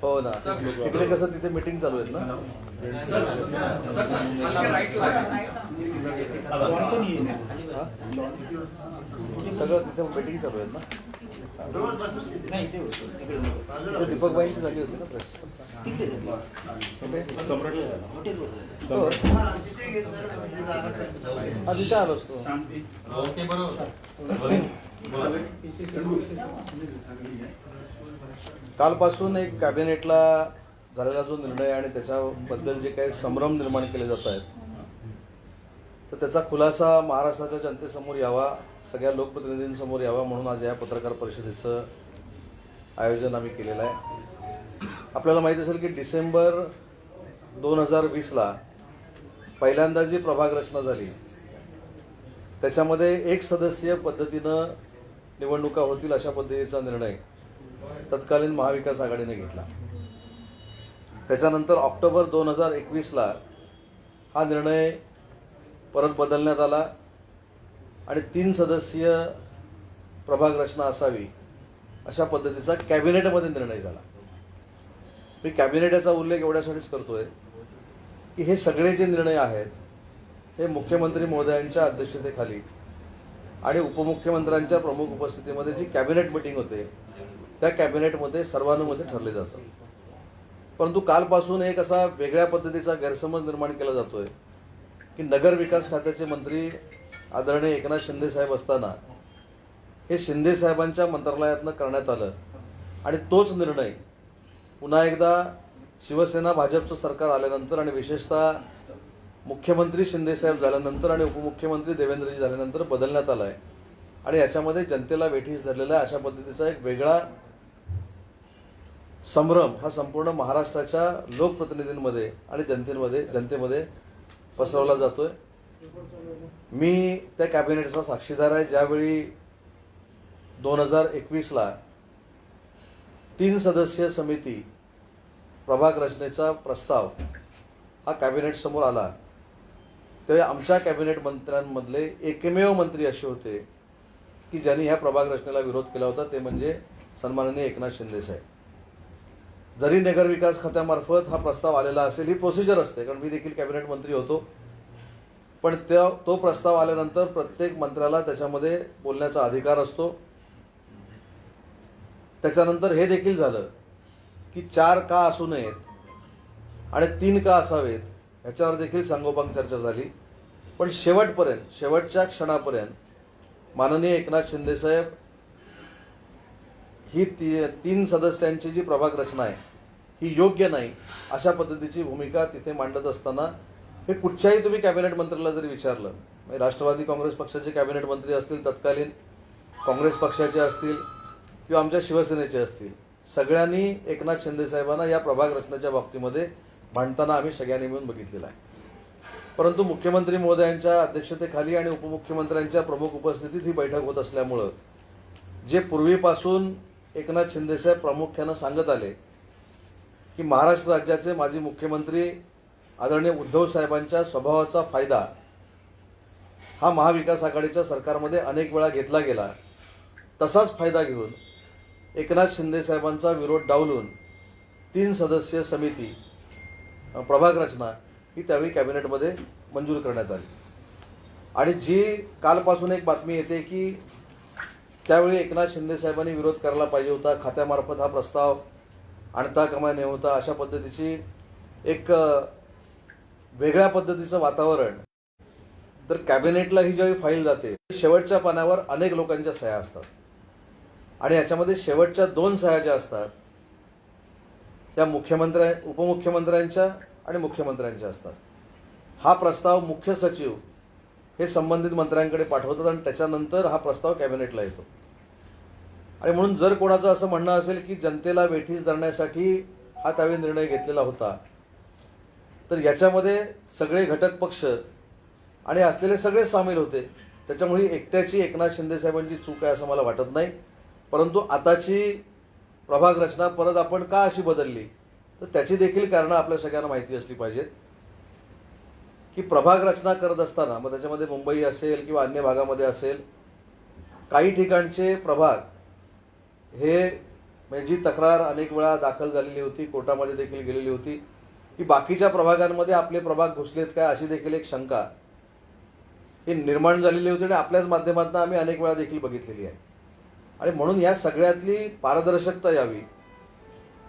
हो ना, तिकडे कसं तिथे मीटिंग चालू आहेत ना. सगळं तिथे मीटिंग चालू आहेत ना. दीपक बाईंची झाली होती ना प्रेस. तिथे आलो असतो. कालपासून एक कॅबिनेटला झालेला जो निर्णय आणि त्याच्याबद्दल जे काही संभ्रम निर्माण केले जात आहेत, तर त्याचा खुलासा महाराष्ट्राच्या जनतेसमोर यावा, सगळ्या लोकप्रतिनिधींसमोर यावा म्हणून आज या पत्रकार परिषदेचं आयोजन आम्ही केलेलं आहे. आपल्याला माहीत असेल की डिसेंबर 2020ला पहिल्यांदा जी प्रभाग रचना झाली त्याच्यामध्ये एक सदस्यीय पद्धतीनं निवडणुका होतील अशा पद्धतीचा निर्णय तत्कालीन महाविकास आघाडीने घेतला. त्याच्यानंतर ऑक्टोबर 2021ला हा निर्णय परत बदलण्यात आला आणि 3 सदस्यीय प्रभाग रचना असावी अशा पद्धतीचा कॅबिनेटमध्ये निर्णय झाला. मी कॅबिनेटचा उल्लेख एवढ्यासाठीच करतोय की हे सगळे जे निर्णय आहेत हे मुख्यमंत्री महोदयांच्या अध्यक्षतेखाली आणि उपमुख्यमंत्र्यांच्या प्रमुख उपस्थितीमध्ये जी कॅबिनेट मिटिंग होते त्या कॅबिनेटमध्ये सर्वानुमते ठरले जातं. परंतु कालपासून एक असा वेगळ्या पद्धतीचा गैरसमज निर्माण केला जातोय की नगर विकास खात्याचे मंत्री आदरणीय एकनाथ शिंदे साहेब असताना हे शिंदे साहेबांच्या मंत्रालयातनं करण्यात आलं आणि तोच निर्णय पुन्हा एकदा शिवसेना भाजपचं सरकार आल्यानंतर आणि विशेषतः मुख्यमंत्री शिंदे साहेब झाल्यानंतर आणि उपमुख्यमंत्री देवेंद्रजी झाल्यानंतर बदलण्यात आला आहे आणि याच्यामध्ये जनतेला वेठीस धरलेला अशा पद्धतीचा एक वेगळा संभ्रम हा संपूर्ण महाराष्ट्राच्या लोकप्रतिनिधींमध्ये आणि जनतेमध्ये पसरवला जातोय. मी त्या कॅबिनेटचा साक्षीदार आहे ज्यावेळी 2021ला 3 सदस्यीय समिती प्रभाग रचनेचा प्रस्ताव हा कॅबिनेट समोर आला. त्यावेळी आमच्या कॅबिनेट मंत्र्यांमधले एकमेव मंत्री असे होते की ज्यांनी ह्या प्रभाग रचनेला विरोध केला होता, ते म्हणजे सन्माननीय एकनाथ शिंदे साहेब. जरी नगर विकास खात्यामार्फत हा प्रस्ताव आलेला असेल, ही प्रोसिजर असते, कारण मी देखील कॅबिनेट मंत्री होतो, पण तो प्रस्ताव आल्यानंतर प्रत्येक मंत्र्याला त्याच्यामध्ये बोलण्याचा अधिकार असतो. त्याच्यानंतर हे देखील झालं की 4 का असू नयेत आणि 3 का असावेत ह्याच्यावर देखील सांगोपांग चर्चा झाली. पण शेवटच्या क्षणापर्यंत माननीय एकनाथ शिंदे साहेब ही 3 सदस्यांची जी प्रभाग रचना आहे ही योग्य नाही अशा पद्धतीची भूमिका तिथे मांडत असताना हे कुठच्याही तुम्ही कॅबिनेट मंत्र्याला जरी विचारलं, म्हणजे राष्ट्रवादी काँग्रेस पक्षाचे कॅबिनेट मंत्री असतील, तत्कालीन काँग्रेस पक्षाचे असतील किंवा आमच्या शिवसेनेचे असतील, सगळ्यांनी एकनाथ शिंदे साहेबांना या प्रभाग रचनेच्या बाबतीमध्ये भांडताना आम्ही सगळ्यांनी मिळून बघितलेलं आहे. परंतु मुख्यमंत्री महोदयांच्या अध्यक्षतेखाली आणि उपमुख्यमंत्र्यांच्या प्रमुख उपस्थितीत ही बैठक होत असल्यामुळं जे पूर्वीपासून एकनाथ शिंदे साहेब प्रामुख्यानं सांगत आले की महाराष्ट्र राज्याचे माजी मुख्यमंत्री आदरणीय उद्धव साहेबांच्या स्वभावाचा फायदा हा महाविकास आघाडीच्या सरकारमध्ये अनेक वेळा घेतला गेला, तसाच फायदा घेऊन एकनाथ शिंदे साहेबांचा विरोध डावलून 3 सदस्यीय समिती प्रभाग रचना ही त्यावेळी कॅबिनेटमध्ये मंजूर करण्यात आली. आणि जी कालपासून एक बातमी येते की त्यावेळी एकनाथ शिंदे साहेबांनी विरोध करायला पाहिजे होता, खात्यामार्फत हा प्रस्ताव आणता कामा नये होता, अशा पद्धतीची एक वेगळ्या पद्धतीचं वातावरण. तर कॅबिनेटला ही ज्यावेळी फाईल जाते शेवटच्या पानावर अनेक लोकांच्या सह्या असतात आणि याच्यामध्ये शेवटच्या 2 सह्या ज्या असतात त्या उपमुख्यमंत्र्यांच्या आणि मुख्यमंत्र्यांच्या असतात. हा प्रस्ताव मुख्य सचिव हे संबंधित मंत्र्यांकडे पाठवतात आणि त्याच्यानंतर हा प्रस्ताव कॅबिनेटला येतो. आणि म्हणून जर कोणाचं असं म्हणणं असेल की जनतेला वेठीस धरण्यासाठी हा त्यावेळी निर्णय घेतलेला होता, तर याच्यामध्ये सगळे घटक पक्ष आणि असलेले सगळे सामील होते. त्याच्यामुळे एकट्याची एकनाथ शिंदे साहेबांची चूक आहे असं मला वाटत नाही. परंतु आताची प्रभाग रचना परत आपण का अशी बदलली, तर त्याची देखील कारणं आपल्या सगळ्यांना माहिती असली पाहिजेत. की प्रभाग रचना करत असताना मग त्याच्यामध्ये मुंबई असेल किंवा अन्य भागामध्ये असेल, काही ठिकाणचे प्रभाग हे म्हणजे जी तक्रार अनेक वेळा दाखल झालेली होती, कोर्टामध्ये देखील गेलेली होती की बाकीच्या प्रभागांमध्ये आपले प्रभाग घुसलेत काय, अशी देखील एक शंका ही निर्माण झालेली होती आणि आपल्याच माध्यमातून आम्ही अनेक वेळा देखील बघितलेली आहे. आणि म्हणून या सगळ्यातली पारदर्शकता यावी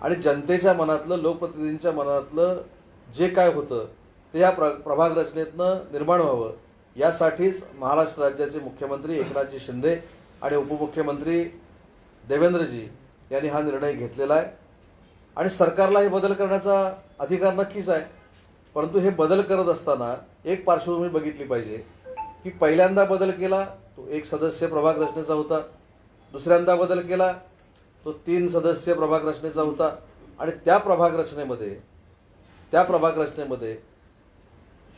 आणि जनतेच्या मनातलं, लोकप्रतिनिधींच्या मनातलं जे काय होतं ते या प्रभाग रचनेतनं निर्माण व्हावं, यासाठीच महाराष्ट्र राज्याचे मुख्यमंत्री एकनाथजी शिंदे आणि उपमुख्यमंत्री देवेंद्रजी यांनी हा निर्णय घेतलेला आहे. आणि सरकारला हे बदल करण्याचा अधिकार नक्कीच आहे, परंतु हे बदल करत असताना एक पार्श्वभूमी बघितली पाहिजे की पहिल्यांदा बदल केला तो 1 सदस्य प्रभाग रचनेचा होता, दुसऱ्यांदा बदल केला तो 3 सदस्य प्रभाग रचनेचा होता. आणि त्या प्रभाग रचनेमध्ये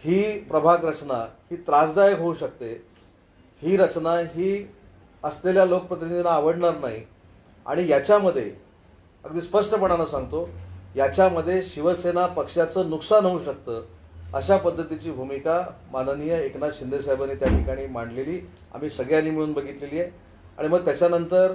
ही प्रभाग रचना ही त्रासदायक होऊ शकते. ही रचना ही असलेल्या लोकप्रतिनिधींना आवडणार नाही आणि याच्यामध्ये अगदी स्पष्टपणानं सांगतो, याच्यामध्ये शिवसेना पक्षाचं नुकसान होऊ शकतं, अशा पद्धतीची भूमिका माननीय एकनाथ शिंदे साहेबांनी त्या ठिकाणी मांडलेली आम्ही सगळ्यांनी मिळून बघितलेली आहे. आणि मग त्याच्यानंतर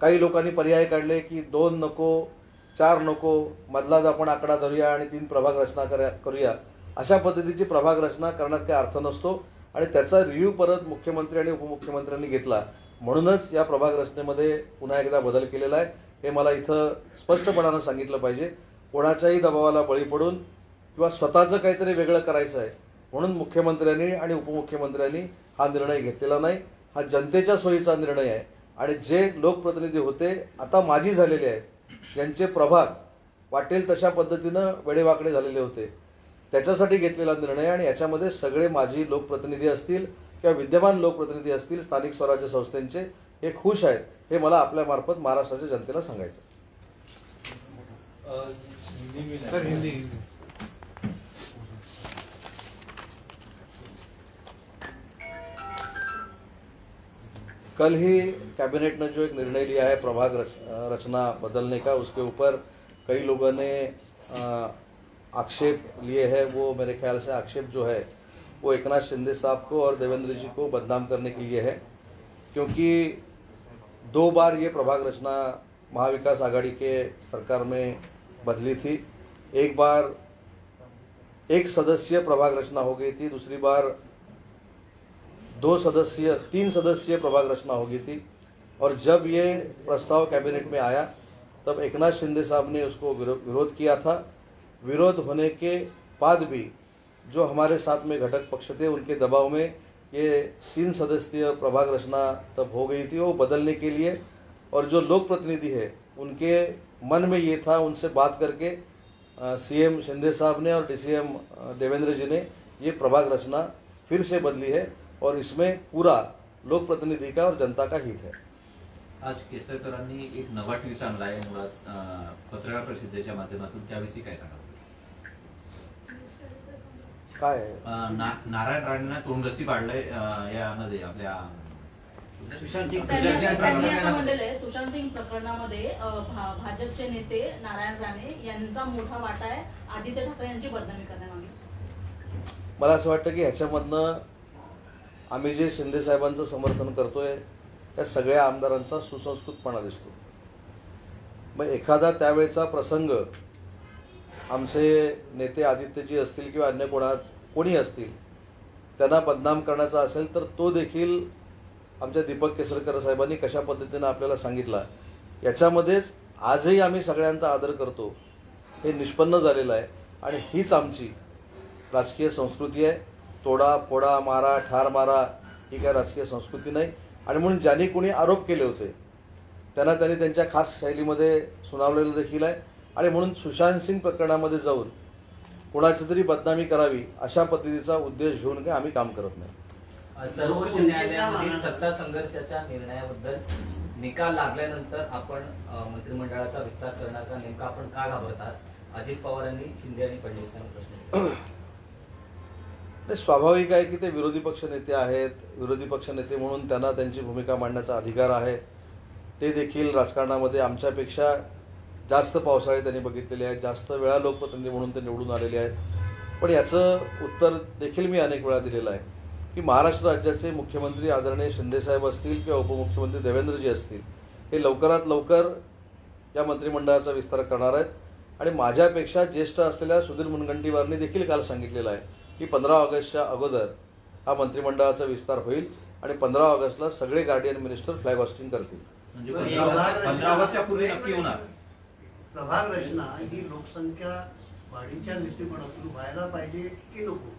काही लोकांनी पर्याय काढले की 2 नको, 4 नको, मधलाच आपण आकडा धरूया आणि 3 प्रभाग रचना करूया. अशा पद्धतीची प्रभाग रचना करण्यात काही अर्थ नसतो आणि त्याचा रिव्ह्यू परत मुख्यमंत्री आणि उपमुख्यमंत्र्यांनी घेतला. म्हणूनच या प्रभाग रचनेमध्ये पुन्हा एकदा बदल केलेला आहे. हे मला इथं स्पष्टपणानं सांगितलं पाहिजे. कोणाच्याही दबावाला बळी पडून किंवा स्वतःचं काहीतरी वेगळं करायचं आहे म्हणून मुख्यमंत्र्यांनी आणि उपमुख्यमंत्र्यांनी हा निर्णय घेतलेला नाही. हा जनतेच्या सोयीचा निर्णय आहे आणि जे लोकप्रतिनिधी होते आता माजी झालेले आहेत, ज्यांचे प्रभाग वाटेल तशा पद्धतीनं वेडेवाकडे झालेले होते, त्याच्यासाठी घेतलेला निर्णय. आणि याच्यामध्ये सगळे माजी लोकप्रतिनिधी असतील किंवा विद्यमान लोकप्रतिनिधी असतील स्थानिक स्वराज्य संस्थांचे, हे खुश आहेत. हे मला आपल्यामार्फत महाराष्ट्राच्या जनतेला सांगायचं. कल ही कैबिनेट ने जो एक निर्णय लिया है प्रभाग रचना बदलने का, उसके ऊपर कई लोगों ने आक्षेप लिए हैं. वो मेरे ख्याल से आक्षेप जो है वो एकनाथ शिंदे साहब को और देवेंद्र जी को बदनाम करने के लिए है, क्योंकि 2 बार ये प्रभाग रचना महाविकास आघाड़ी के सरकार में बदली थी. एक बार 1 सदस्यीय प्रभाग रचना हो गई थी, दूसरी बार 3 सदस्यीय प्रभाग रचना हो गई थी. और जब ये प्रस्ताव कैबिनेट में आया तब एकनाथ शिंदे साहब ने उसको विरोध किया था. विरोध होने के बाद भी जो हमारे साथ में घटक पक्ष थे, उनके दबाव में ये 3 सदस्यीय प्रभाग रचना तब हो गई थी. वो बदलने के लिए और जो लोक प्रतिनिधि है उनके मन में ये था, उनसे बात करके सीएम शिंदे साहब ने और डीसीएम देवेंद्र जी ने ये प्रभाग रचना फिर से बदली है और इसमें पूरा लोक प्रतिनिधि का और जनता का हित है. आज केसरकरांनी एक नवा ट्विस्ट आणला आहे मुळात पत्रकार परिषदेच्या माध्यमातून, त्याविषयी काय सांगाल? काय नारायण राणेंना तोंडरसी पाडलंय यामध्ये आपल्या सुशांत सिंग प्रकरणामध्ये भाजपचे नेते नारायण राणे यांचा मोठा वाटा आहे आदित्य ठाकरे यांची बदनामी करण्यामागे. मला असं वाटतं की ह्याच्यामधनं आम्ही जे शिंदे साहेबांचं समर्थन करतोय त्या सगळ्या आमदारांचा सुसंस्कृतपणा दिसतो. मग एखादा त्यावेळचा प्रसंग आमचे नेते आदित्यजी असतील किंवा अन्य कोणी असतील त्यांना बदनाम करण्याचा असेल तर तो देखील आमच्या दीपक केसरकर साहेबांनी कशा पद्धतीनं आपल्याला सांगितला, याच्यामध्येच आजही आम्ही सगळ्यांचा आदर करतो हे निष्पन्न झालेलं आहे. आणि हीच आमची राजकीय संस्कृती आहे. तोडा फोडा मारा ठार मारा ही काय राजकीय संस्कृती नाही. आणि म्हणून ज्यांनी कोणी आरोप केले होते त्यांनी त्यांच्या खास शैलीमध्ये सुनावलेलं देखील आहे. आणि म्हणून सुशांत सिंग प्रकरणामध्ये जाऊन कोणाची तरी बदनामी करावी अशा पद्धतीचा उद्देश घेऊन काय आम्ही काम करत नाही. सर्वोच्च न्यायालयातील सत्ता संघर्षाच्या निर्णयाबद्दल निकाल लागल्यानंतर आपण मंत्रिमंडळाचा विस्तार करणार का, नेमका आपण का घाबरतात, अजित पवारांनी शिंदे आणि फडणवीसांनी प्रश्न स्वाभाविक आहे की ते विरोधी पक्ष नेते आहेत. विरोधी पक्ष नेते म्हणून त्यांना त्यांची भूमिका मांडण्याचा अधिकार आहे. ते देखील राजकारणामध्ये आमच्यापेक्षा जास्त पावसाळे त्यांनी बघितलेले आहेत, जास्त वेळा लोकप्रतिनिधी म्हणून ते निवडून आलेले आहेत. पण याचं उत्तर देखील मी अनेक वेळा दिलेलं आहे की महाराष्ट्र राज्याचे मुख्यमंत्री आदरणीय शिंदेसाहेब असतील किंवा उपमुख्यमंत्री देवेंद्रजी असतील, हे लवकरात लवकर या मंत्रिमंडळाचा विस्तार करणार आहेत आणि माझ्यापेक्षा ज्येष्ठ असलेल्या सुधीर मुनगंटीवारनी देखील काल सांगितलेलं आहे की 15 ऑगस्टच्या अगोदर हा मंत्रिमंडळाचा विस्तार होईल आणि 15 ऑगस्टला सगळे गार्डियन मिनिस्टर फ्लॅग हॉस्टिंग करतील. म्हणजे 15 ऑगस्टच्या पूर्वी नक्की होणार. प्रभाग रचना ही लोकसंख्या वाढीच्या दृष्टिकोनातून व्हायला पाहिजे की नको?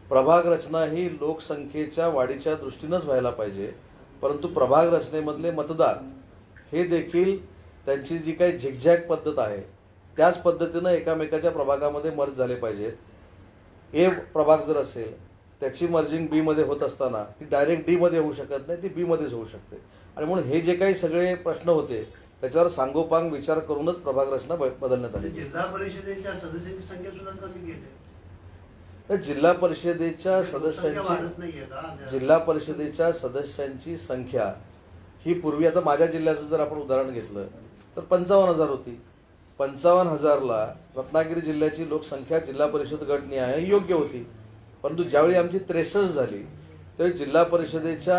प्रभाग रचना ही लोकसंख्येच्या वाढीच्या दृष्टीनंच व्हायला पाहिजे, परंतु प्रभाग रचनेमधले मतदार हे देखील त्यांची जी काही झिकझॅक पद्धत आहे त्याच पद्धतीनं एकामेकाच्या प्रभागामध्ये मर्ज झाले पाहिजेत. ए प्रभाग जर असेल त्याची मर्जिंग बीमध्ये होत असताना ती डायरेक्ट डीमध्ये होऊ शकत नाही, ती बीमध्येच होऊ शकते. आणि म्हणून हे जे काही सगळे प्रश्न होते त्याच्यावर सांगोपांग विचार करूनच प्रभाग रचना बदलण्यात आली. जिल्हा परिषदेच्या सदस्यांची संख्या सुद्धा कमी केली. तर जिल्हा परिषदेच्या लोकसंख्या वाढत सदस्यांची नाहीये का? जिल्हा परिषदेच्या सदस्यांची संख्या ही पूर्वी, आता माझ्या जिल्ह्याचं जर आपण उदाहरण घेतलं तर 55,000 होती. 55,000ला रत्नागिरी जिल्ह्याची लोकसंख्या जिल्हा परिषद गट न्याय योग्य होती. परंतु ज्यावेळी आमची 63 झाली त्यावेळी जिल्हा परिषदेच्या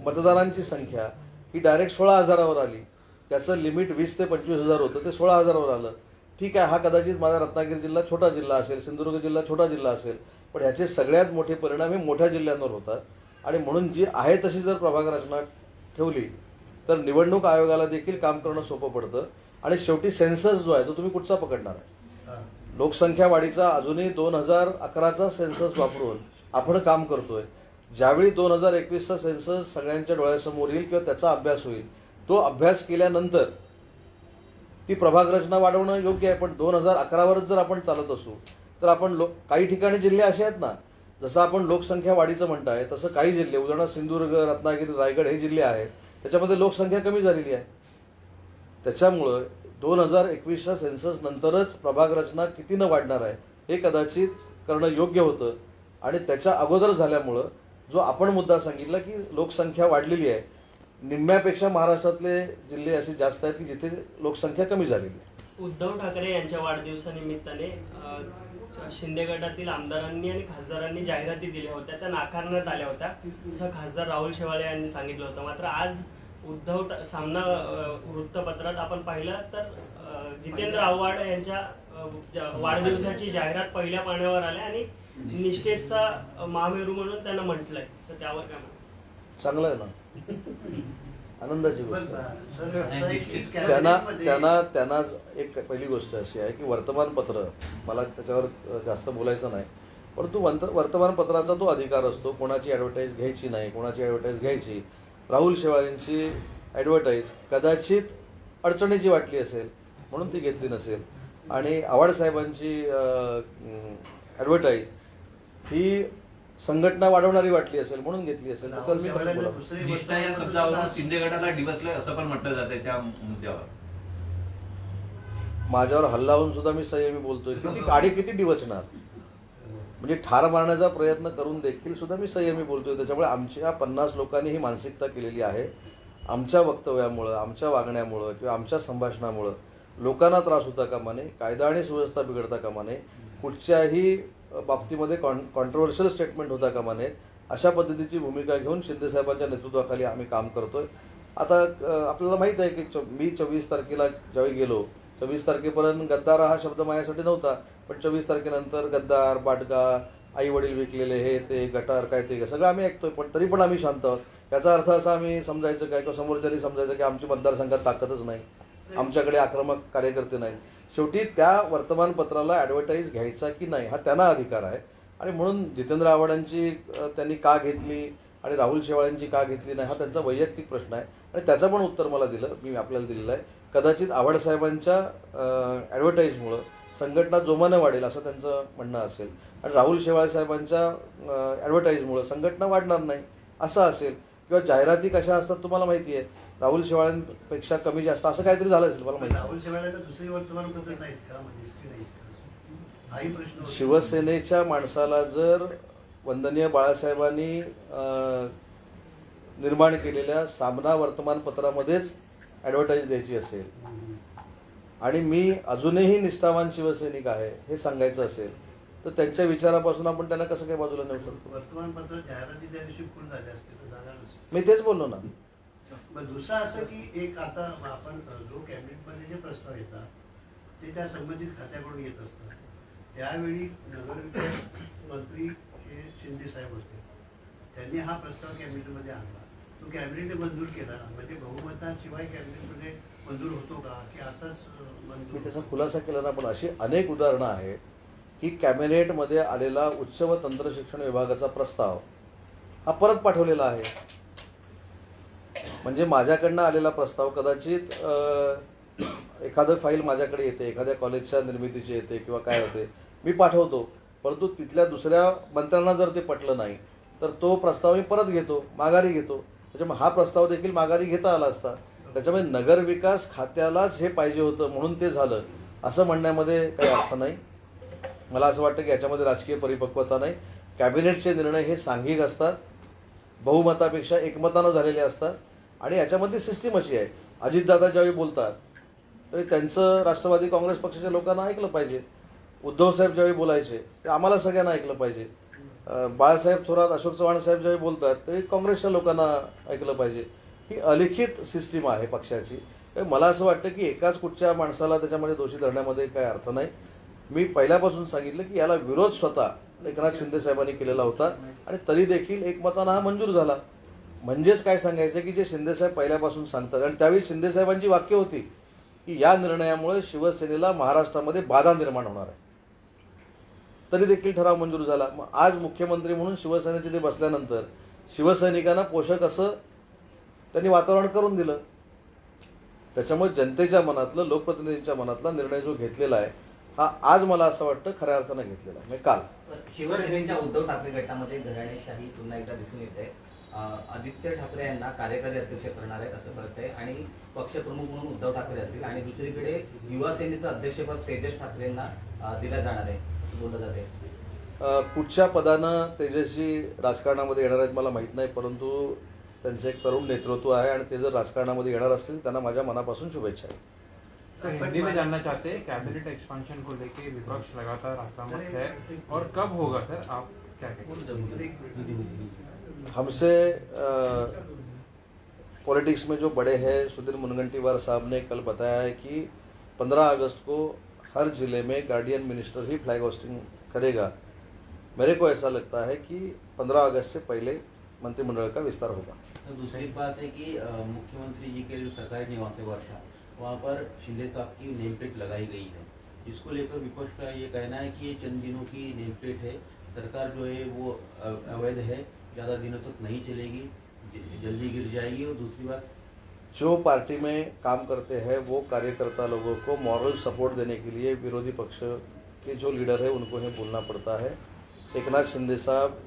मतदारांची संख्या ही डायरेक्ट 16,000वर आली. त्याचं लिमिट 20 ते 25,000 होतं, ते 16,000वर आलं. ठीक आहे, हा कदाचित माझा रत्नागिरी जिल्हा छोटा जिल्हा असेल, सिंधुदुर्ग जिल्हा छोटा जिल्हा असेल, पण ह्याचे सगळ्यात मोठे परिणाम हे मोठ्या जिल्ह्यांवर होतात. आणि म्हणून जी आहे तशी जर प्रभाग रचना ठेवली तर निवडणूक आयोगाला देखील काम करणं सोपं पडतं. आणि शेवटी सेन्सस जो आहे तो तुम्ही कुठचा पकडणार आहे? लोकसंख्या वाढीचा अजूनही 2011चा सेन्सस वापरून आपण काम करतोय. ज्यावेळी 2021चा सेन्सस सगळ्यांच्या डोळ्यासमोर येईल किंवा त्याचा अभ्यास होईल, तो अभ्यास केल्यानंतर ती प्रभाग रचना वाढवणं योग्य आहे. पण 2011वरच जर आपण चालत असू तर आपण काही ठिकाणी जिल्हे असे आहेत ना, जसं आपण लोकसंख्या वाढीचं म्हणताय तसं काही जिल्हे, उदाहरणार्थ सिंधुदुर्ग, रत्नागिरी, रायगड हे जिल्हे आहेत त्याच्यामध्ये लोकसंख्या कमी झालेली आहे. त्याच्यामुळं 2021च्या सेन्सस नंतरच प्रभाग रचना कितीनं वाढणार आहे हे कदाचित करणं योग्य होतं. आणि त्याच्या अगोदर झाल्यामुळं जो आपण मुद्दा सांगितला की लोकसंख्या वाढलेली आहे, निम्म्यापेक्षा महाराष्ट्रातले जिल्हे असे जास्त आहेत की जिथे लोकसंख्या कमी झालेली आहे. उद्धव ठाकरे यांच्या वाढदिवसानिमित्ताने शिंदे गटातील आमदारांनी आणि खासदारांनी जाहिराती दिल्या होत्या, त्या नाकारण्यात आल्या होत्या असं खासदार राहुल शेवाळे यांनी सांगितलं होतं. मात्र आज सामना वृत्तपत्रात आपण पाहिलं तर जितेंद्र आव्हाड यांच्या वाढदिवसाची जाहिरात पहिल्या पाण्यावर आल्या आणि निष्ठेचा महामेरू म्हणून त्यांना म्हटलंय. तर त्यावर काय म्हणतात? चांगलं आहे ना, आनंदाची गोष्ट आहे. त्यांना त्यांना एक पहिली गोष्ट अशी आहे की वर्तमानपत्र, मला त्याच्यावर जास्त बोलायचं नाही, परंतु वर्तमानपत्राचा तो अधिकार असतो कोणाची ॲडव्हर्टाईज घ्यायची नाही, कोणाची ॲडव्हर्टाईज घ्यायची. राहुल शेवाळेंची ॲडव्हर्टाईज कदाचित अडचणीची वाटली असेल म्हणून ती घेतली नसेल. आणि आव्हाड साहेबांची ॲडव्हर्टाईज ही संघटना वाढवणारी वाटली असेल म्हणून घेतली असेल. त्याच्यावर मी कसं बोलावं? निष्ठा या शब्दावरून शिंदे गटाला डिवचलंय असं पण म्हटलं जातंय त्या मुद्द्यावर. माझ्यावर हल्ला होऊन सुद्धा मी संयमी बोलतोय. किती डिवचणार, म्हणजे ठार मारण्याचा प्रयत्न करून देखील सुद्धा मी संयमी बोलतोय. त्याच्यामुळे आमच्या 50 लोकांनी ही मानसिकता केलेली आहे. आमच्या वक्तव्यामुळं, आमच्या वागण्यामुळं किंवा आमच्या संभाषणामुळं लोकांना त्रास होता कामा नये, कायदा आणि सुव्यवस्था बिघडता कामा नये, कुठच्याही बाबतीमध्ये कॉन्ट्रोवर्शियल स्टेटमेंट होता कामा नये, अशा पद्धतीची भूमिका घेऊन शिंदेसाहेबांच्या नेतृत्वाखाली आम्ही काम करतोय. आता आपल्याला माहीत आहे की मी 24 तारखेला ज्यावेळी गेलो, 24 तारखेपर्यंत गद्दार हा शब्द माझ्यासाठी नव्हता, पण 24 तारखेनंतर गद्दार, बाटगा, आई वडील विकलेले, हे ते गटार काय ते सगळं आम्ही ऐकतोय. पण तरी पण आम्ही शांत आहोत. याचा अर्थ असा आम्ही समजायचं काय किंवा समोरच्यानी समजायचं की आमची मतदारसंघात ताकदच नाही, आमच्याकडे आक्रमक कार्यकर्ते नाहीत. शेवटी त्या वर्तमानपत्राला ॲडव्हर्टाईज घ्यायचा की नाही हा त्यांना अधिकार आहे. आणि म्हणून जितेंद्र आव्हाडांची त्यांनी का घेतली आणि राहुल शेवाळेंची का घेतली नाही हा त्यांचा वैयक्तिक प्रश्न आहे. आणि त्याचं पण उत्तर मला दिलं, मी आपल्याला दिलेलं आहे. कदाचित आव्हाड साहेबांच्या ॲडव्हर्टाईजमुळं संघटना जोमानं वाढेल असं त्यांचं म्हणणं असेल आणि राहुल शेवाळे साहेबांच्या ॲडव्हर्टाईजमुळं संघटना वाढणार नाही असं असेल. किंवा जाहिराती कशा असतात तुम्हाला माहिती आहे, राहुल शेवाळेंपेक्षा कमी जास्त असं काहीतरी झालं असेल मला माहिती. राहुल शेवाळ्यांना दुसरी वर्तमानपत्र नाहीत का, म्हणजे नाहीत का? हाही प्रश्न. शिवसेनेच्या माणसाला जर वंदनीय बाळासाहेबांनी निर्माण केलेल्या सामना वर्तमानपत्रामध्येच ॲडव्हर्टाईज द्यायची असेल आणि मी अजूनही निष्ठावान शिवसैनिक आहे हे सांगायचं असेल तर त्यांच्या विचारापासून आपण त्यांना कसं काय बाजूला नेऊ शकतो? वर्तमानपत्र जाहिराती त्या दिवशी फुल झाले असते तर जागा नसते. मी तेच बोललो ना, मग दुसरं असं की एक आता आपण जो कॅबिनेटमध्ये जे प्रस्ताव येतात ते त्या संबंधित खात्याकडून येत असतात. त्यावेळी नगरविकास मंत्री हे शिंदे साहेब होते, त्यांनी हा प्रस्ताव कॅबिनेटमध्ये आणला. तो कॅबिनेटने मंजूर केला ना, म्हणजे बहुमताशिवाय कॅबिनेटमध्ये मंजूर होतो का की असाच मी मंजूर त्याचा खुलासा केला ना, पण अशी अनेक उदाहरणं आहेत की कॅबिनेटमध्ये आलेला उच्च व तंत्र शिक्षण विभागाचा प्रस्ताव हा परत पाठवलेला आहे. म्हणजे माझ्याकडनं आलेला प्रस्ताव कदाचित एखादं फाईल माझ्याकडे येते, एखाद्या कॉलेजच्या निर्मितीची येते किंवा काय होते, मी पाठवतो, परंतु तिथल्या दुसऱ्या मंत्र्यांना जर ते पटलं नाही तर तो प्रस्ताव मी परत घेतो, माघारी घेतो. त्याच्यामुळे हा प्रस्ताव देखील माघारी घेता आला असता. त्याच्यामुळे नगरविकास खात्यालाच हे पाहिजे होतं म्हणून ते झालं असं म्हणण्यामध्ये काही अर्थ नाही. मला असं वाटतं की याच्यामध्ये राजकीय परिपक्वता नाही. कॅबिनेटचे निर्णय हे सांघिक असतात, बहुमतापेक्षा एकमतानं झालेले असतात. आणि याच्यामध्ये सिस्टीम अशी आहे, अजितदादा ज्यावेळी बोलतात तरी त्यांचं राष्ट्रवादी काँग्रेस पक्षाच्या लोकांना ऐकलं पाहिजे. उद्धवसाहेब ज्यावेळी बोलायचे ते आम्हाला सगळ्यांना ऐकलं पाहिजे. बाळासाहेब थोरात, अशोक चव्हाण साहेब ज्यावेळी बोलतात तरी काँग्रेसच्या लोकांना ऐकलं पाहिजे. ही अलिखित सिस्टीम आहे पक्षाची. मला असं वाटतं की एकाच कुठच्या माणसाला त्याच्यामध्ये दोषी धरण्यामध्ये काही अर्थ नाही. मी पहिल्यापासून सांगितलं की याला विरोध स्वतः एकनाथ शिंदे साहेबांनी केलेला होता आणि तरी देखील एकमतानं हा मंजूर झाला. म्हणजेच काय सांगायचं की जे शिंदेसाहेब पहिल्यापासून सांगतात, आणि त्यावेळी शिंदेसाहेबांची वाक्य होती की या निर्णयामुळे शिवसेनेला महाराष्ट्रामध्ये बाधा निर्माण होणार आहे, तरी देखील ठराव मंजूर झाला. मग आज मुख्यमंत्री म्हणून शिवसेनेचे ते बसल्यानंतर शिवसैनिकांना पोषक असं त्यांनी वातावरण करून दिलं. त्याच्यामुळे जनतेच्या मनातलं, लोकप्रतिनिधींच्या मनातला निर्णय जो घेतलेला आहे हा आज मला असं वाटतं खऱ्या अर्थानं घेतलेला आहे. म्हणजे काल शिवसेनेच्या उद्धव ठाकरे गटामध्ये घराणेशाही पुन्हा एकदा दिसून येते. आदित्य ठाकरे यांना कार्यकारी अध्यक्ष करणार आहेत असं कळतंय आणि पक्षप्रमुख म्हणून उद्धव ठाकरे असतील आणि दुसरीकडे युवा सेनेचं अध्यक्षपद तेजस ठाकरेंना दिलं जाणार आहे असं बोललं जाते. कुठच्या पदानं तेजस्वी राजकारणामध्ये येणार आहेत मला माहीत नाही, परंतु त्यांचं एक तरुण नेतृत्व आहे आणि ते जर राजकारणामध्ये येणार असतील त्यांना माझ्या मनापासून शुभेच्छा आहेत. सर हिंदी में जानना चाहते हैं कैबिनेट एक्सपेंशन को लेके विपक्ष लगातार आक्रामक है और कब होगा सर, आप क्या कहेंगे? हमसे पॉलिटिक्स में जो बड़े हैं, सुधीर मुनगंटीवार साहब ने कल बताया है कि 15 अगस्त को हर जिले में गार्डियन मिनिस्टर ही फ्लैग होस्टिंग करेगा. मेरे को ऐसा लगता है कि 15 अगस्त से पहले मंत्रिमंडल का विस्तार होगा. तो दूसरी बात है कि मुख्यमंत्री जी के जो सरकारी निवास है वर्षा, वहाँ पर शिंदे साहब की नेम प्लेट लगाई गई है, जिसको लेकर विपक्ष का ये कहना है कि ये चंद दिनों की नेम प्लेट है, सरकार जो है वो अवैध है, ज़्यादा दिनों तक नहीं चलेगी, जल्दी गिर जाएगी. और दूसरी बात, जो पार्टी में काम करते हैं वो कार्यकर्ता लोगों को मॉरल सपोर्ट देने के लिए विरोधी पक्ष के जो लीडर है उनको ही बोलना पड़ता है. एकनाथ शिंदे साहब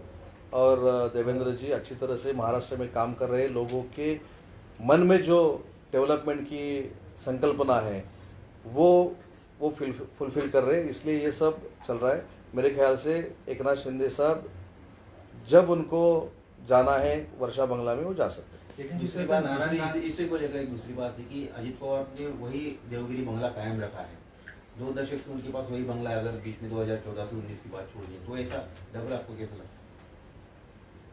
और देवेंद्र जी अच्छी तरह से महाराष्ट्र में काम कर रहे हैं. लोगों के मन में जो डेवलपमेंट की संकल्पना है वो फुलफिल कर रहे हैं, इसलिए ये सब चल रहा है. मेरे ख्याल से एकनाथ शिंदे साहब जब उनको जाना है वर्षा बंगला में वो जा सकते हैं. लेकिन दूसरी बात, इसी को लेकर एक दूसरी बात है कि अजित पवार ने वही देवगिरी बंगला कायम रखा है. 2 दशक से उनके पास वही बंगला है. अगर बीच में 2014 से 19 की बात छोड़िए तो ऐसा लग रहा, आपको कैसा लगता है,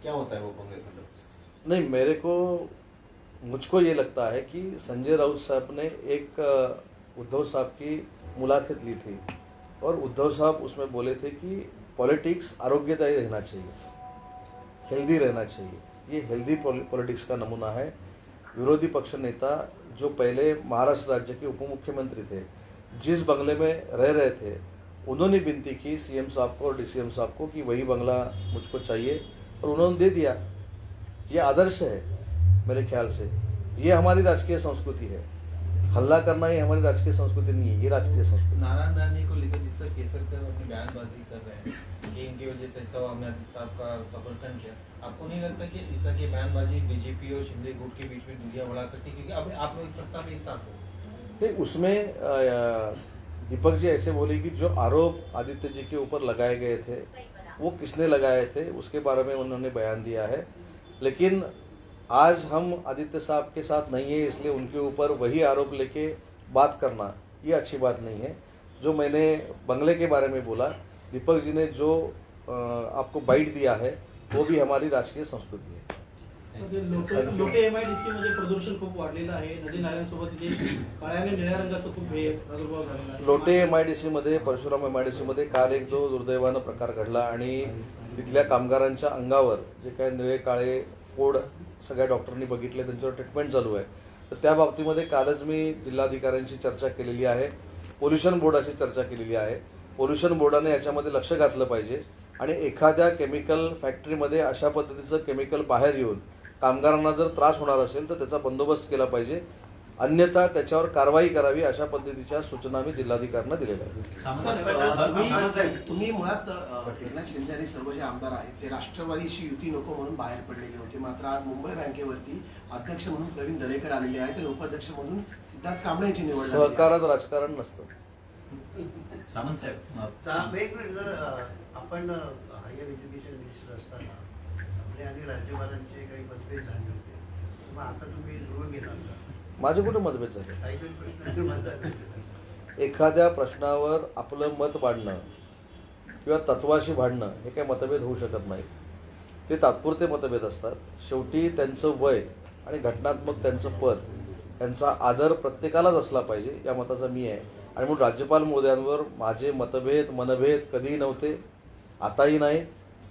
क्या होता है वो बंगले मतलब? नहीं, मुझको ये लगता है कि संजय राउत साहब ने एक उद्धव साहब की मुलाकात ली थी और उद्धव साहब उसमें बोले थे कि पॉलिटिक्स आरोग्यदायी रहना चाहिए, हेल्दी रहना चाहिए. ये हेल्दी पॉलिटिक्स का नमूना है. विरोधी पक्ष नेता जो पहले महाराष्ट्र राज्य के उप मुख्यमंत्री थे, जिस बंगले में रह रहे थे, उन्होंने विनती की सीएम साहब को और डीसीएम साहब को कि वही बंगला मुझको चाहिए और उन्होंने दे दिया. ये आदर्श है मेरे ख्याल से. ये हमारी राजकीय संस्कृति है. हल्ला करना ये हमारी राजकीय संस्कृति नहीं है, ये राजकीय संस्कृति. नारायण राणे को लेकर जिस तरह केसरकर अपनी बयानबाजी कर रहे हैं कि इनकी वजह से ऐसा हमने अजीत साहब का समर्थन किया, आपको नहीं लगता कि इस तरह की बयानबाजी बीजेपी और शिंदे गुट के बीच में दूरियां बढ़ा सकती है, क्योंकि अब आप लोग एक सत्ता में एक साथ हो? नहीं, उसमें दीपक जी ऐसे बोले कि जो आरोप आदित्य जी के ऊपर लगाए गए थे वो किसने लगाए थे उसके बारे में उन्होंने बयान दिया है. लेकिन आज हम आदित्य साहब के साथ नहीं है, इसलिए उनके ऊपर वही आरोप लेके बात करना ये अच्छी बात नहीं है. जो मैंने बंगले के बारे में बोला, दीपक जी ने जो आपको बाइट दिया है वो भी हमारी राजकीय संस्कृति है. लोटे MIDC मध्ये प्रदूषण खूप वाढलेलं आहे. नदी नाल्यांसोबत इथे काळ्याने निळ्या रंगाचं खूप हे प्रादुर्भाव झालेला आहे. लोटे MIDC मध्ये, परशुराम MIDC मध्ये काल एक जो दुर्दैवानं प्रकार घडला आणि तिथल्या कामगारांच्या अंगावर जे काय निळे काळे फोड सगळ्या डॉक्टरांनी बघितले, त्यांच्यावर ट्रीटमेंट चालू आहे. तर त्या बाबतीमध्ये कालच मी जिल्हाधिकाऱ्यांशी चर्चा केलेली आहे, पोल्युशन बोर्डाशी चर्चा केलेली आहे. पोल्युशन बोर्डाने याच्यामध्ये लक्ष घातलं पाहिजे आणि एखाद्या केमिकल फॅक्टरीमध्ये अशा पद्धतीचं केमिकल बाहेर येऊन कामगारांना जर त्रास होणार असेल तर त्याचा बंदोबस्त केला पाहिजे, अन्यथा त्याच्यावर कारवाई करावी अशा पद्धतीच्या सूचना मी जिल्हाधिकाऱ्यांना दिलेल्या आहेत. तुम्ही मुळात एकनाथ शिंदे आणि सर्व जे आमदार आहेत ते राष्ट्रवादीची युती नको म्हणून बाहेर पडलेले होते. मात्र आज मुंबई बँकेवरती अध्यक्ष म्हणून प्रवीण दरेकर आलेले आहेत आणि उपाध्यक्ष म्हणून सिद्धार्थ कांबळे यांची निवड झाली आहे. सहकारात राजकारण नसतं. सामंत साहेब, एक मिनिट, जर आपण हायर एज्युकेशन मिनिस्टर असताना आपले आणि राज्यपालांचे काही मतभेद झाले होते, मग आता तुम्ही जुळून घेणार का? माझे कुठे मतभेद झाले? काही प्रश्न मतभेद. एखाद्या प्रश्नावर आपलं मत मांडणं किंवा तत्वाशी भांडणं हे काही मतभेद होऊ शकत नाही. ते तात्पुरते मतभेद असतात. शेवटी त्यांचं वय आणि घटनात्मक त्यांचं पद, त्यांचा आदर प्रत्येकालाच असला पाहिजे या मताचा मी आहे. आणि म्हणून राज्यपाल महोदयांवर माझे मनभेद कधीही नव्हते, आताही नाही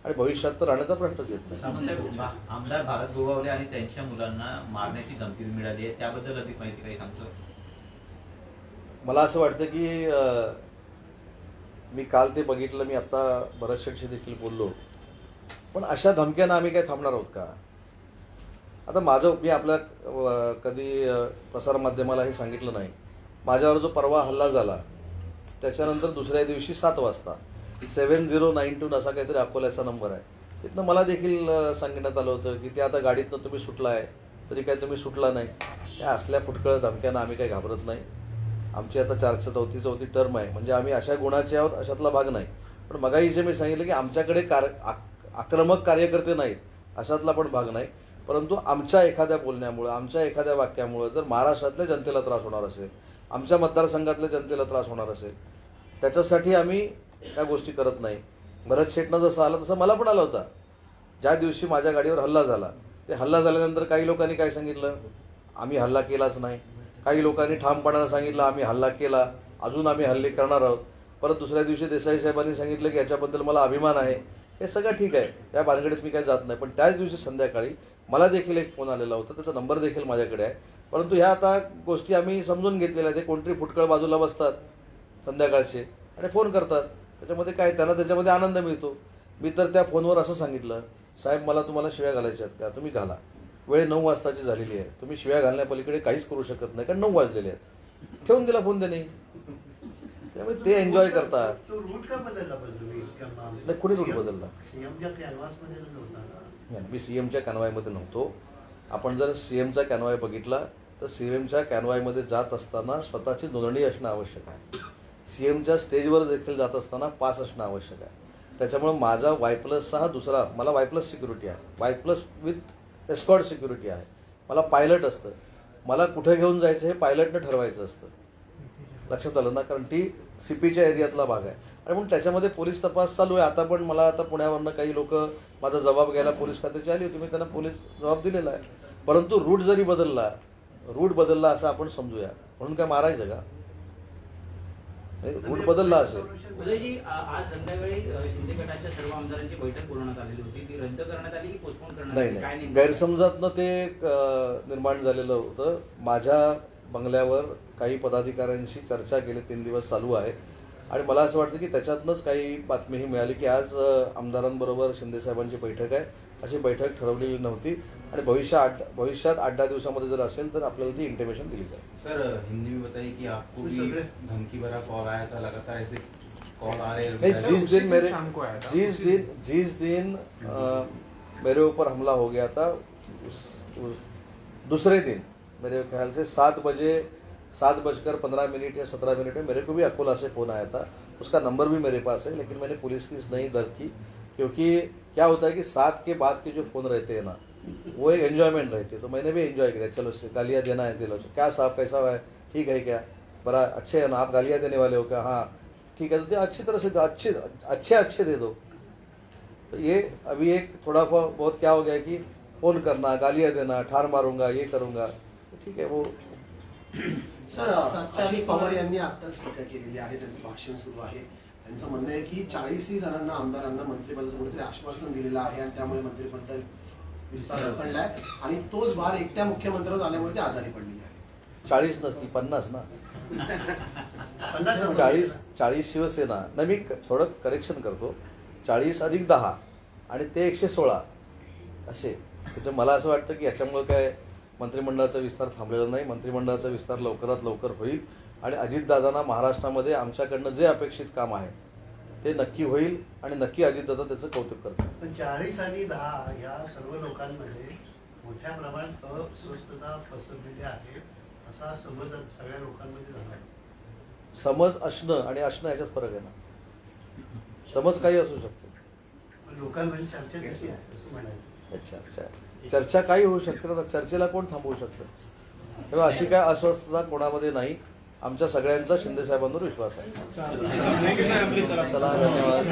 आणि भविष्यात तर राहण्याचा प्रश्नच येत नाही. सामंत साहेब, आमदार भारत गोगावले आणि त्यांच्या मुलांना मारण्याची धमकी मिळाली आहे, त्याबद्दल अधिक माहिती काही सांगतो? मला असं वाटतं की मी काल ते बघितलं, मी आत्ता बऱ्याचशाशी देखील बोललो, पण अशा धमक्यांना आम्ही काय थांबणार आहोत का? आता मी आपल्या कधी प्रसारमाध्यमाला हे सांगितलं नाही, माझ्यावर जो परवा हल्ला झाला त्याच्यानंतर दुसऱ्या दिवशी 7 वाजता 7092 असा काहीतरी अकोल्याचा नंबर आहे, तिथनं मला देखील सांगण्यात आलं होतं की ते आता गाडीतनं तुम्ही सुटला आहे, तरी काय तुम्ही सुटला नाही. या असल्या फुटकळ धमक्यांना आम्ही काही घाबरत नाही. आमची आता 4चौथी टर्म आहे, म्हणजे आम्ही अशा गुणाचे आहोत अशातला भाग नाही. पण मगाही जे मी सांगितलं की आमच्याकडे आक्रमक कार्यकर्ते नाहीत अशातला पण भाग नाही. परंतु आमच्या एखाद्या बोलण्यामुळं, आमच्या एखाद्या वाक्यामुळं जर महाराष्ट्रातल्या जनतेला त्रास होणार असेल, आमच्या मतदारसंघातल्या जनतेला त्रास होणार असेल, त्याच्यासाठी आम्ही त्या गोष्टी करत नाही. भरत शेटनं जसं आलं तसं मला पण आला होता. ज्या दिवशी माझ्या गाडीवर हल्ला झाला, ते हल्ला झाल्यानंतर काही लोकांनी काय सांगितलं, आम्ही हल्ला केलाच नाही. काही लोकांनी ठामपणानं सांगितलं आम्ही हल्ला केला, अजून आम्ही हल्ले करणार आहोत. परत दुसऱ्या दिवशी देसाई साहेबांनी सांगितलं की याच्याबद्दल मला अभिमान आहे. हे सगळं ठीक आहे, त्या भानगडीत मी काही जात नाही. पण त्याच दिवशी संध्याकाळी मला देखील एक फोन आलेला होता, त्याचा नंबर देखील माझ्याकडे आहे. परंतु ह्या आता गोष्टी आम्ही समजून घेतलेल्या आहेत. ते कोणतरी फुटकळ बाजूला बसतात संध्याकाळचे आणि फोन करतात, त्याच्यामध्ये काय त्यांना त्याच्यामध्ये आनंद मिळतो. मी तर त्या फोनवर असं सांगितलं, साहेब मला तुम्हाला शिव्या घालायच्या आहेत का, तुम्ही घाला. वेळ 9 वाजताची झालेली आहे, तुम्ही शिव्या घालण्यापलीकडे काहीच करू शकत नाही, कारण 9 वाजलेले आहेत. ठेवून दिला फोन त्याने, त्यामुळे ते एन्जॉय करतात. तो रूट का बदलला पण तुम्ही? नाही, कुणी रूट बदलला? सीएमच्या कॅनव्हासमध्ये नव्हता ना? मी सीएमच्या कॅनवायमध्ये नव्हतो. आपण जर सीएमचा कॅनवाय बघितला तर सीएमच्या कॅनवायमध्ये जात असताना स्वतःची नोंदणी असणं आवश्यक आहे. सीएमच्या स्टेजवर देखील जात असताना पास असणं आवश्यक आहे. त्याच्यामुळे माझा Y+चा हा दुसरा, मला Y+ सिक्युरिटी आहे, Y+ विथ एस्कॉर्ट सिक्युरिटी आहे. मला पायलट असतं, मला कुठे घेऊन जायचं हे पायलटनं ठरवायचं असतं. लक्षात आलं ना, कारण ती CPच्या एरियातला भाग आहे. आणि म्हणून त्याच्यामध्ये पोलीस तपास चालू आहे. आता पण मला आता पुण्यावरनं काही लोक माझा जबाब घ्यायला पोलीस खात्याची आली होती, मी त्यांना पोलीस जबाब दिलेला आहे. परंतु रूट जरी बदलला असं आपण समजूया, म्हणून काय मारायचं का? रूट बदलला असेल. उदयजी, आज संध्याकाळी शिंदे गटाच्या सर्व आमदारांची बैठक बोलवण्यात आलेली होती, ती रद्द करण्यात आली की पोस्टपोन करण्यात आली? नाही, गैरसमजातनं ते निर्माण झालेलं होतं. माझ्या बंगल्यावर काही पदाधिकाऱ्यांशी चर्चा गेले 3 दिवस चालू आहे आणि मला असं वाटतं की त्याच्यातनंच काही बातमीही मिळाली की आज आमदारांबरोबर शिंदेसाहेबांची बैठक आहे. अशी बैठक ठरवलेली नव्हती आणि भविष्यात 8-10 दिवसामध्ये जर असेल तर आपल्याला ती इंटिमेशन दिली जाईल. सर, हिंदी में बताइए कि आपको भी धमकी भरा कॉल आया था, लगातार ऐसे कॉल आ रहे हैं? जिस दिन मेरे ऊपर हमला हो गया था, दूसरे दिन मेरे ख्याल से 7:15 या 17 में मेरे को भी अकोला से फ़ोन आया था. उसका नंबर भी मेरे पास है, लेकिन मैंने पुलिस की नहीं दर्ज की, क्योंकि क्या होता है कि 7 के बाद के जो फ़ोन रहते हैं ना, वो एक एन्जॉयमेंट रहती है. तो मैंने भी एंजॉय किया, चलो गालियाँ देना है, दिलो. क्या साहब कैसा है, ठीक है क्या, बड़ा अच्छे है ना, आप गालियाँ देने वाले हो क्या, हाँ ठीक है, तो अच्छी तरह से अच्छे दे दो. तो ये अभी एक थोड़ा बहुत क्या हो गया कि फोन करना, गालियाँ देना, ठार मारूंगा, ये करूंगा, ठीक आहे वो सर अजित पवार यांनी आत्ताच टीका केलेली आहे, त्यांचं भाषण सुरू आहे. त्यांचं म्हणणं आहे की 40 जणांना आमदारांना मंत्रिपदाचं कुठेतरी आश्वासन दिलेलं आहे आणि त्यामुळे मंत्रिपद विस्तार रखडलाय आणि तोच भार एकट्या मुख्यमंत्र्यांवर आल्यामुळे ते आजारी पडलेले आहेत. 40 नसतील 50 ना. 40 शिवसेना नाही, मी थोडं करेक्शन करतो. 40 अधिक 10 आणि ते 116 असे. त्याच्या मला असं वाटतं की याच्यामुळं काय मंत्रिमंडळाचा विस्तार थांबलेला नाही. मंत्रिमंडळाचा विस्तार लवकरात लवकर होईल आणि अजितदादांना महाराष्ट्रामध्ये आमच्याकडनं जे अपेक्षित काम आहे ते नक्की होईल आणि नक्की अजितदादा त्याचं कौतुक करतात. पण 40 आणि 10 या सर्व लोकांमध्ये मोठ्या प्रमाणात अस्वस्थता पसरलेली आहे असा समज सगळ्या लोकांमध्ये झाला आहे. समज असणं आणि असणं याच्यात फरक आहे ना. समज काही असू शकतो. पण लोकांमध्ये चर्चा कशी आहे असं म्हणायचं. चर्चा काही होऊ शकते ना. चर्चेला कोण थांबवू शकतं? तेव्हा अशी काय अस्वस्थता कोणामध्ये नाही. आमच्या सगळ्यांचा शिंदे साहेबांवर विश्वास आहे. चला, धन्यवाद.